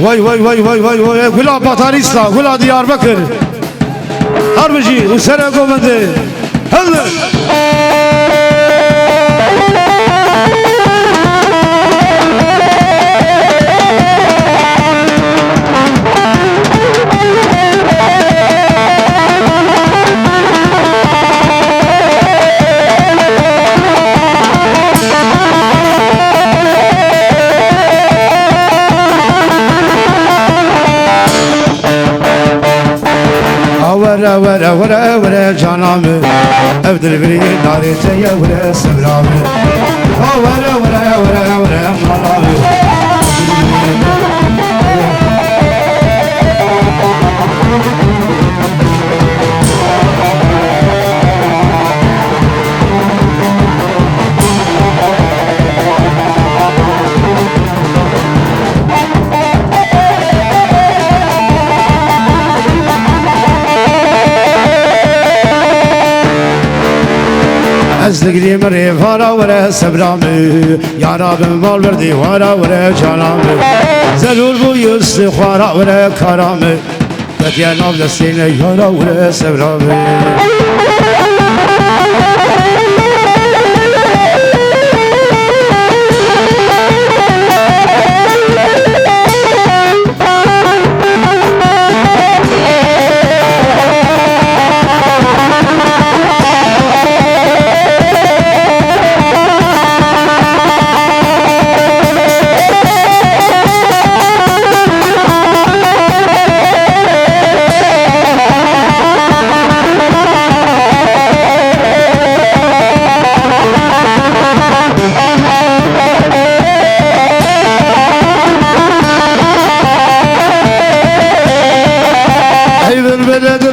وای وای وای وای وای وای گلا بطاریستا گلا دیار بکر هر بجی و سر گومنده هل ورا ورا ورا ورا جانامي ابدل بري ناري تيا ورا سبرامي ورا ورا ورا ورا مالامي ازدگری مری وارا ورا سبرامي يا رب مال بردي وارا ورا جانامي زلول بو يست خوارا ورا كرامي بكيا ناب دستينه يارا ورا سبرامي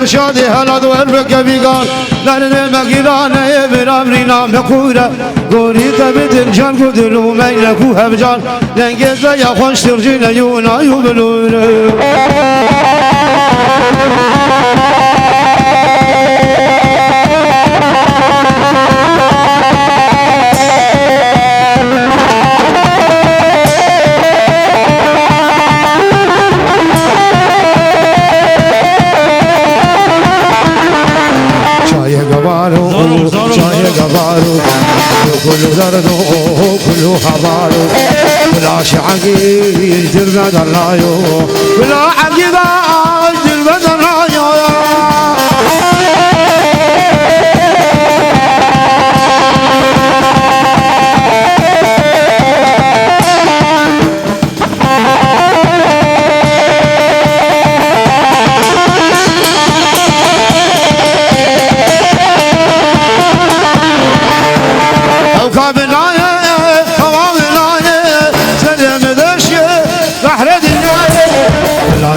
شادي هلا دور بكبيقان لأن مقيلانة يبن أمرنا مقورة قولي تبدن جان قدلو ميلكو هبجان لنجزة يا خوش ترجينا يونا يبلون كل زردو كل حبارو كل شعقي تربد الرايو كل عقيدة تربد الرايو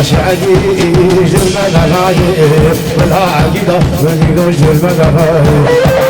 شعقي جرمد الرايو كل عقيدة جرمد الرايو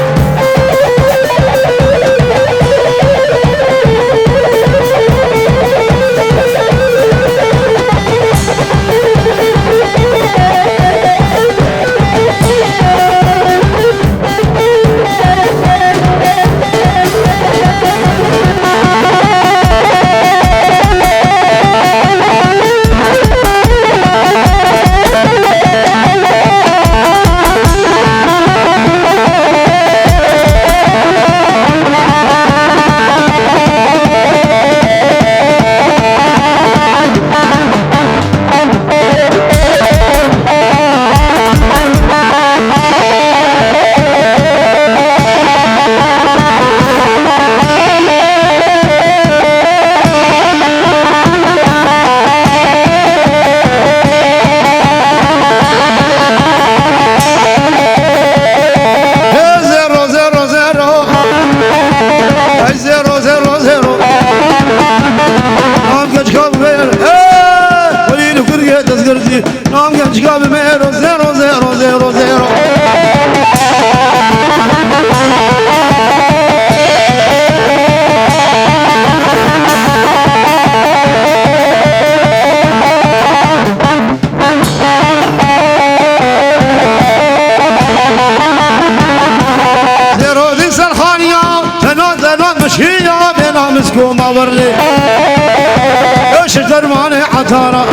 نام genç kalbime zero zero zero zero zero din serxaniya tenat مشهية بنا مسكومة ورلي ايش درماني تارا